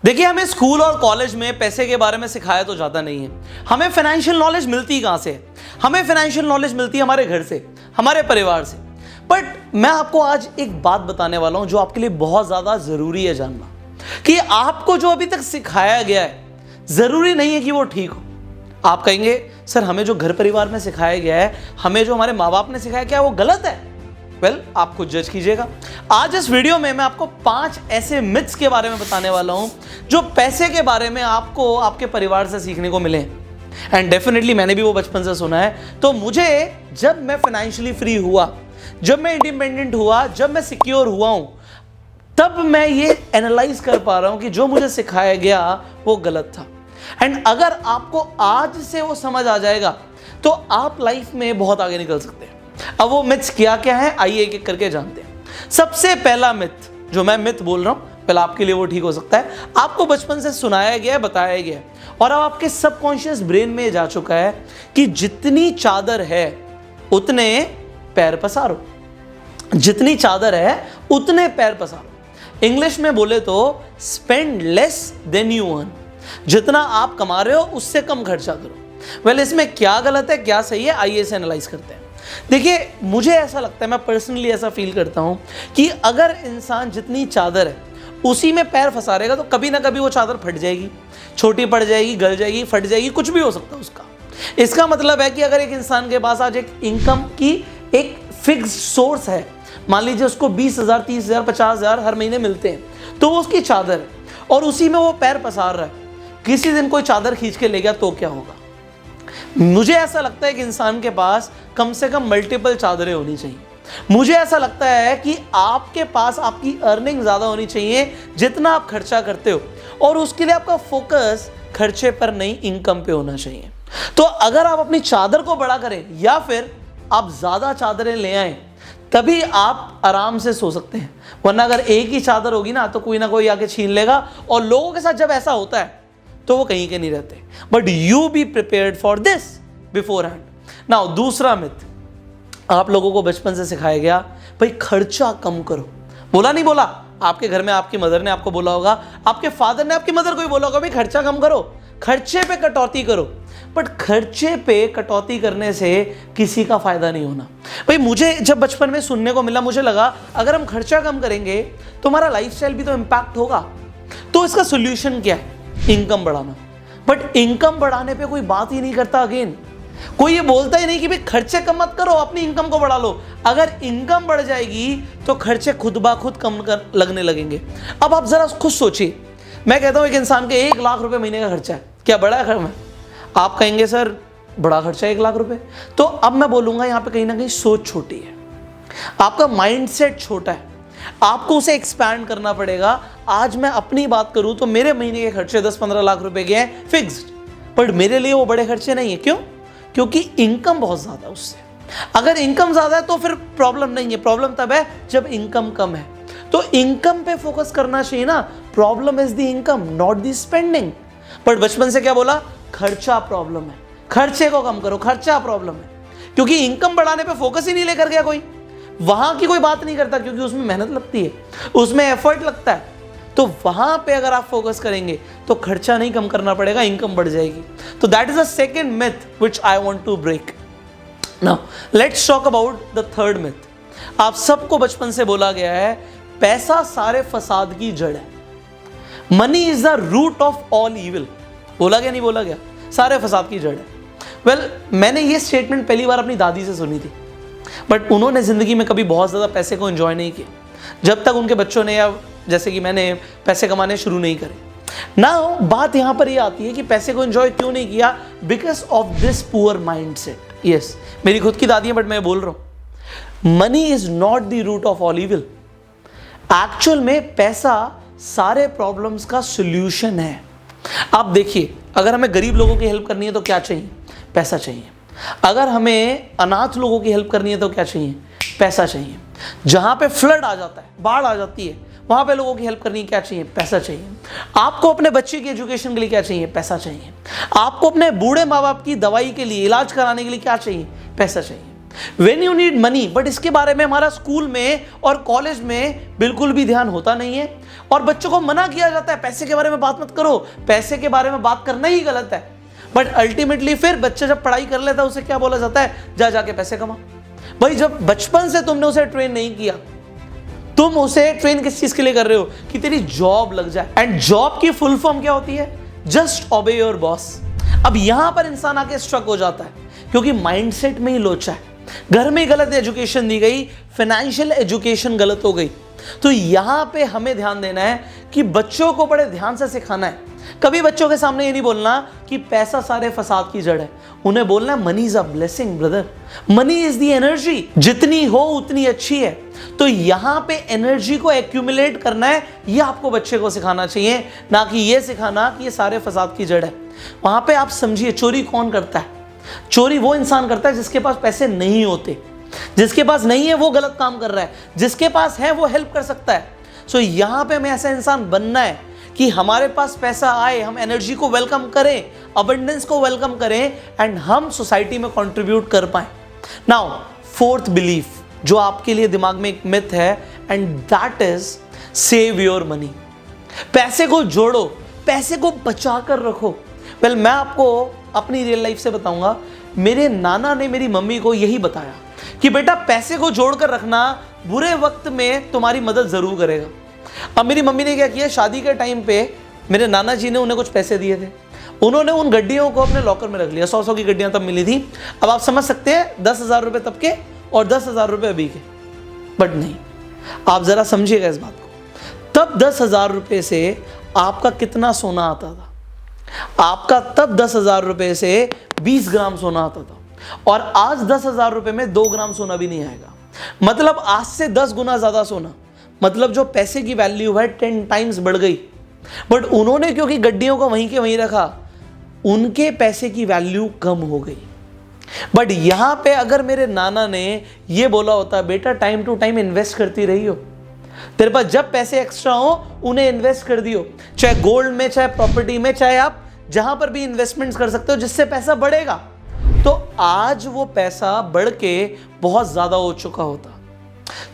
देखिए, हमें स्कूल और कॉलेज में पैसे के बारे में सिखाया तो जाता नहीं है। हमें फाइनेंशियल नॉलेज मिलती कहाँ से? हमें फाइनेंशियल नॉलेज मिलती है हमारे घर से, हमारे परिवार से। बट मैं आपको आज एक बात बताने वाला हूं जो आपके लिए बहुत ज़्यादा ज़रूरी है जानना, कि आपको जो अभी तक सिखाया गया है ज़रूरी नहीं है कि वो ठीक हो। आप कहेंगे, सर हमें जो घर परिवार में सिखाया गया है, हमें जो हमारे माँ बाप ने सिखाया, क्या वो गलत है? वेल, आप खुद जज कीजिएगा। आज इस वीडियो में मैं आपको 5 ऐसे मिथ्स के बारे में बताने वाला हूं जो पैसे के बारे में आपको आपके परिवार से सीखने को मिले। एंड डेफिनेटली मैंने भी वो बचपन से सुना है। तो मुझे जब मैं फाइनेंशियली फ्री हुआ, जब मैं इंडिपेंडेंट हुआ, जब मैं सिक्योर हुआ हूं, तब मैं ये एनालाइज कर पा रहा हूं कि जो मुझे सिखाया गया वो गलत था। एंड अगर आपको आज से वो समझ आ जाएगा तो आप लाइफ में बहुत आगे निकल सकते हैं। अब वो मिथ्स क्या क्या है, आइए एक एक करके जानते हैं। सबसे पहला मिथ, जो मैं मिथ बोल रहा हूं, पहले आपके लिए वो ठीक हो सकता है, आपको बचपन से सुनाया गया है, बताया गया है, और अब आपके सबकॉन्शियस ब्रेन में जा चुका है कि जितनी चादर है उतने पैर पसारो। जितनी चादर है उतने पैर पसारो। इंग्लिश में बोले तो spend less than you earn. जितना आप कमा रहे हो उससे कम खर्चा करो। वेल, इसमें क्या गलत है, क्या सही है, आइए इसे एनालाइज करते हैं। देखिए, मुझे ऐसा लगता है, मैं पर्सनली ऐसा फील करता हूं कि अगर इंसान जितनी चादर है उसी में पैर फंसा रहेगा तो कभी ना कभी वो चादर फट जाएगी, छोटी पड़ जाएगी, गल जाएगी, फट जाएगी, कुछ भी हो सकता है उसका। इसका मतलब है कि अगर एक इंसान के पास आज एक इनकम की एक फिक्स सोर्स है, मान लीजिए उसको 20,000, 30,000, 50,000 हर महीने मिलते हैं, तो वो उसकी चादर है और उसी में वो पैर पसार रहा है। किसी दिन कोई चादर खींच के ले गया तो क्या होगा? मुझे ऐसा लगता है कि इंसान के पास कम से कम मल्टीपल चादरें होनी चाहिए। मुझे ऐसा लगता है कि आपके पास आपकी अर्निंग ज़्यादा होनी चाहिए जितना आप खर्चा करते हो, और उसके लिए आपका फोकस खर्चे पर नहीं, इनकम पे होना चाहिए। तो अगर आप अपनी चादर को बड़ा करें या फिर आप ज़्यादा चादरें ले आएं, तभी आप आराम से सो सकते हैं। वरना अगर एक ही चादर होगी ना तो कोई ना कोई आके छीन लेगा, और लोगों के साथ जब ऐसा होता है तो वो कहीं के नहीं रहते। But you be prepared for this before hand. Now दूसरा मिथ, आप लोगों को बचपन से सिखाया गया, भाई खर्चा कम करो। बोला नहीं बोला? आपके घर में आपकी मदर ने आपको बोला होगा, आपके फादर ने आपकी मदर को भी बोला होगा, भाई खर्चा कम करो, खर्चे पे कटौती करो। बट खर्चे पे कटौती करने से किसी का फायदा नहीं होना। भाई मुझे जब बचपन में सुनने को मिला, मुझे लगा अगर हम खर्चा कम करेंगे तो हमारा लाइफस्टाइल भी तो इंपैक्ट होगा। तो इसका सोल्यूशन क्या है? इनकम बढ़ाना। बट इनकम बढ़ाने पे कोई बात ही नहीं करता। अगेन, कोई ये बोलता ही नहीं कि भाई खर्चे कम मत करो, अपनी इनकम को बढ़ा लो। अगर इनकम बढ़ जाएगी तो खर्चे खुद ब खुद कम लगने लगेंगे। अब आप जरा खुद सोचिए, मैं कहता हूं एक इंसान के 1 लाख रुपए महीने का खर्चा है, क्या बड़ा है खर्चा? आप कहेंगे सर बड़ा खर्चा है 1 लाख रुपए। तो अब मैं बोलूंगा यहां पे कहीं ना कहीं सोच छोटी है, आपका माइंडसेट छोटा है, आपको उसे एक्सपैंड करना पड़ेगा। आज मैं अपनी बात करूं तो मेरे महीने के खर्चे 10-15 लाख रुपए के हैं फिक्स्ड, बट मेरे लिए वो बड़े खर्चे नहीं है। क्यों? क्योंकि इनकम बहुत ज्यादा है उससे। अगर इनकम ज्यादा है तो फिर प्रॉब्लम नहीं है, प्रॉब्लम तब है जब इनकम कम है। तो इनकम पे फोकस करना चाहिए ना। Problem is the income, not the spending. But बचपन से क्या बोला? खर्चा प्रॉब्लम है, खर्चे को कम करो, खर्चा प्रॉब्लम है। क्योंकि इनकम बढ़ाने पे फोकस ही नहीं लेकर गया कोई, वहां की कोई बात नहीं करता, क्योंकि उसमें मेहनत लगती है, उसमें एफर्ट लगता है। तो वहां पे अगर आप फोकस करेंगे तो खर्चा नहीं कम करना पड़ेगा, इनकम बढ़ जाएगी। तो that is the second myth which I want to break. Now let's talk about the third myth. आप सबको बचपन से बोला गया है पैसा सारे फसाद की जड़ है। Money is the root of all evil. बोला गया नहीं बोला गया? सारे फसाद की जड़ है। वेल, मैंने ये स्टेटमेंट पहली बार अपनी दादी से सुनी थी, बट उन्होंने ज़िंदगी में कभी बहुत ज़्यादा पैसे को एंजॉय नहीं किया जब तक उनके बच्चों ने, या जैसे कि मैंने, पैसे कमाने शुरू नहीं करे ना। बात यहाँ पर ये आती है कि पैसे को एंजॉय क्यों नहीं किया? Because of this poor mindset. Yes, मेरी खुद की दादी है, बट मैं बोल रहा हूँ money is not the root of all evil. Actual में पैसा सारे प्रॉब्लम्स का सोल्यूशन है। आप देखिए, अगर हमें गरीब लोगों की हेल्प करनी है तो क्या चाहिए? पैसा चाहिए। अगर हमें अनाथ लोगों की हेल्प करनी है तो क्या चाहिए? पैसा चाहिए। जहां पे फ्लड आ जाता है, बाढ़ आ जाती है, वहां पे लोगों की हेल्प करनी है, क्या चाहिए? पैसा चाहिए। आपको अपने बच्चे की एजुकेशन के लिए क्या चाहिए? पैसा चाहिए। आपको अपने बूढ़े माँ बाप की दवाई के लिए, इलाज कराने के लिए क्या चाहिए? पैसा चाहिए। When you need money, but इसके बारे में हमारा स्कूल में और कॉलेज में बिल्कुल भी ध्यान होता नहीं है और बच्चों को मना किया जाता है पैसे के बारे में बात मत करो, पैसे के बारे में बात करना ही गलत है। बट अल्टीमेटली फिर बच्चे जब पढ़ाई कर लेता है उसे क्या बोला जाता है, जा जाके पैसे कमा। भाई जब बचपन से तुमने उसे ट्रेन नहीं किया, तुम उसे ट्रेन किस चीज के लिए कर रहे हो कि तेरी जॉब लग जाए। एंड जॉब की फुल फॉर्म क्या होती है, जस्ट ओबे योर बॉस। अब यहां पर इंसान आके स्ट्रक हो जाता है क्योंकि माइंडसेट में ही लोचा है, घर में गलत एजुकेशन दी गई, फाइनेंशियल एजुकेशन गलत हो गई। तो यहां पे हमें ध्यान देना है कि बच्चों को बड़े ध्यान से सिखाना है। कभी बच्चों के सामने ये नहीं बोलना कि पैसा सारे फसाद की जड़ है, उन्हें बोलना है money is a blessing brother, money is the energy, जितनी हो उतनी अच्छी है। तो यहां पे एनर्जी को एक्यूमुलेट करना है, ये आपको बच्चे को सिखाना चाहिए, ना कि ये सिखाना कि ये सारे फसाद की जड़ है। वहां पे आप समझिए चोरी कौन करता है, चोरी वो इंसान करता है जिसके पास पैसे नहीं होते, जिसके पास नहीं है वो गलत काम कर रहा है, जिसके पास है वो हेल्प कर सकता है। सो यहां पे हमें ऐसा इंसान बनना है कि हमारे पास पैसा आए, हम एनर्जी को वेलकम करें, अबंडेंस को वेलकम करें एंड हम सोसाइटी में कंट्रीब्यूट कर पाए। नाउ फोर्थ बिलीफ जो आपके लिए दिमाग में एक मिथ है and that is save your money. पैसे को जोड़ो, पैसे को बचा कर रखो। वेल मैं आपको अपनी रियल लाइफ से बताऊंगा, मेरे नाना ने मेरी मम्मी को यही बताया कि बेटा पैसे को जोड़कर रखना बुरे वक्त में तुम्हारी मदद जरूर करेगा। अब मेरी मम्मी ने क्या किया, शादी के टाइम पे मेरे नाना जी ने उन्हें कुछ पैसे दिए थे, उन्होंने उन गड्डियों को अपने लॉकर में रख लिया। 100 की गड्डियां तब मिली थी। अब आप समझ सकते हैं 10,000 रुपए तब के और 10,000 रुपए अभी के। बट नहीं, आप जरा समझिएगा इस बात को, तब 10,000 रुपए से आपका कितना सोना आता था? आपका तब 10,000 रुपए से 20 ग्राम सोना आता था और आज 10,000 रुपए में 2 ग्राम सोना भी नहीं आएगा। मतलब आज से 10 गुना ज्यादा सोना, मतलब जो पैसे की वैल्यू है 10 टाइम्स बढ़ गई। बट उन्होंने क्योंकि गड्डियों को वहीं के वहीं रखा, उनके पैसे की वैल्यू कम हो गई। बट यहां पे अगर मेरे नाना ने यह बोला होता, बेटा टाइम टू टाइम इन्वेस्ट करती रही हो, तेरे पास जब पैसे एक्स्ट्रा हो उन्हें इन्वेस्ट कर दियो, चाहे गोल्ड में, चाहे प्रॉपर्टी में, चाहे आप जहां पर भी इन्वेस्टमेंट्स कर सकते हो जिससे पैसा बढ़ेगा, तो आज वो पैसा बढ़ के बहुत ज्यादा हो चुका होता।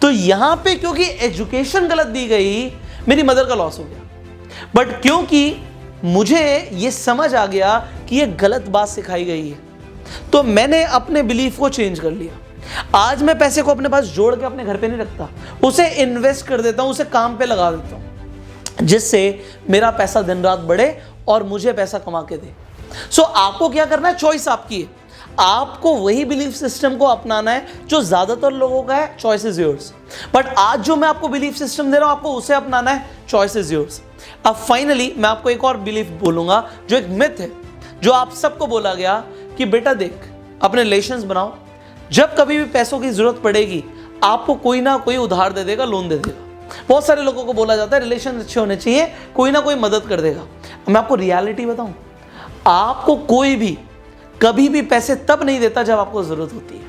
तो यहां पे क्योंकि एजुकेशन गलत दी गई, मेरी मदर का लॉस हो गया। बट क्योंकि मुझे ये समझ आ गया कि ये गलत बात सिखाई गई है, तो मैंने अपने बिलीफ को चेंज कर लिया। आज मैं पैसे को अपने पास जोड़ के अपने घर पे नहीं रखता, उसे इन्वेस्ट कर देता हूं, उसे काम पे लगा देता हूं, जिससे मेरा पैसा दिन रात बढ़े और मुझे पैसा कमा के दे। सो आपको क्या करना है, चॉइस आपकी है। आपको वही बिलीफ सिस्टम को अपनाना है जो ज्यादातर लोगों का है, चॉइस इज योर्स। बट आज जो मैं आपको बिलीफ सिस्टम दे रहा हूं, आपको उसे अपनाना है, चॉइस इज योर्स। अब फाइनली मैं आपको एक और बिलीफ बोलूंगा जो एक मिथ है, जो आप सबको बोला गया कि बेटा देख अपने रिलेशंस बनाओ, जब कभी भी पैसों की जरूरत पड़ेगी आपको कोई ना कोई उधार दे देगा, लोन दे देगा। बहुत सारे लोगों को बोला जाता है रिलेशन अच्छे होने चाहिए, कोई ना कोई मदद कर देगा। मैं आपको रियलिटी बताऊं, आपको कोई भी कभी भी पैसे तब नहीं देता जब आपको जरूरत होती है।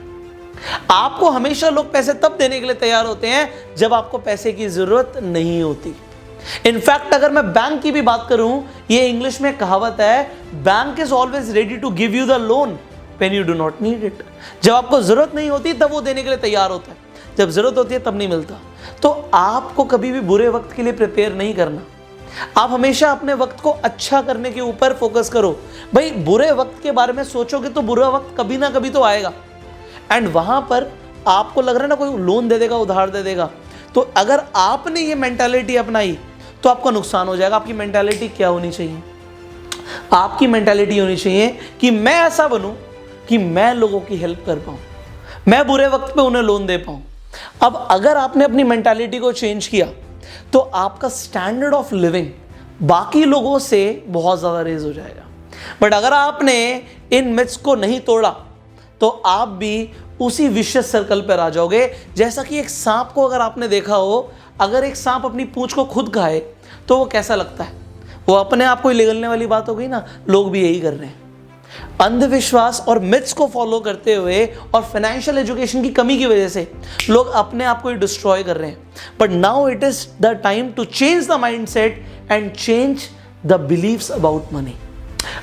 आपको हमेशा लोग पैसे तब देने के लिए तैयार होते हैं जब आपको पैसे की जरूरत नहीं होती। इनफैक्ट अगर मैं बैंक की भी बात करूं, ये इंग्लिश में कहावत है, bank is always ready to give you the loan when you do not need it. जब आपको जरूरत नहीं होती तब वो देने के लिए तैयार होता है, जब जरूरत होती है तब नहीं मिलता। तो आपको कभी भी बुरे वक्त के लिए प्रिपेयर नहीं करना, आप हमेशा अपने वक्त को अच्छा करने के ऊपर फोकस करो। भाई बुरे वक्त के बारे में सोचोगे तो बुरा वक्त कभी ना कभी तो आएगा, एंड वहां पर आपको लग रहा है ना कोई लोन दे देगा, उधार दे देगा, तो अगर आपने ये मेंटालिटी अपनाई तो आपका नुकसान हो जाएगा। आपकी मेंटालिटी क्या होनी चाहिए? आपकी मेंटालिटी होनी चाहिए कि मैं ऐसा बनूं कि मैं लोगों की हेल्प कर पाऊं, मैं बुरे वक्त पे उन्हें लोन दे पाऊं। अब अगर आपने अपनी मेंटालिटी को चेंज किया तो आपका स्टैंडर्ड ऑफ लिविंग बाकी लोगों से बहुत ज्यादा रेज हो जाएगा। बट अगर आपने इन मिथ्स को नहीं तोड़ा तो आप भी उसी विशियस सर्कल पर आ जाओगे। जैसा कि एक सांप को अगर आपने देखा हो, अगर एक सांप अपनी पूंछ को खुद खाए तो वो कैसा लगता है? वो अपने आप को ही निगलने वाली बात हो गई ना। लोग भी यही कर रहे हैं, अंधविश्वास और मिथ्स को फॉलो करते हुए और फाइनेंशियल एजुकेशन की कमी की वजह से लोग अपने आप को ही डिस्ट्रॉय कर रहे हैं। But now it is the time to change the mindset and change the beliefs about money.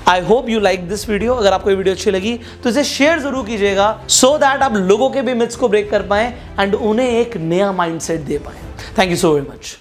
I hope you like this video. अगर आपको ये वीडियो अच्छी लगी तो इसे शेयर जरूर कीजिएगा, सो दैट आप लोगों के भी मिथ्स को ब्रेक कर पाएं एंड उन्हें एक नया माइंडसेट दे पाएं। Thank you so very much.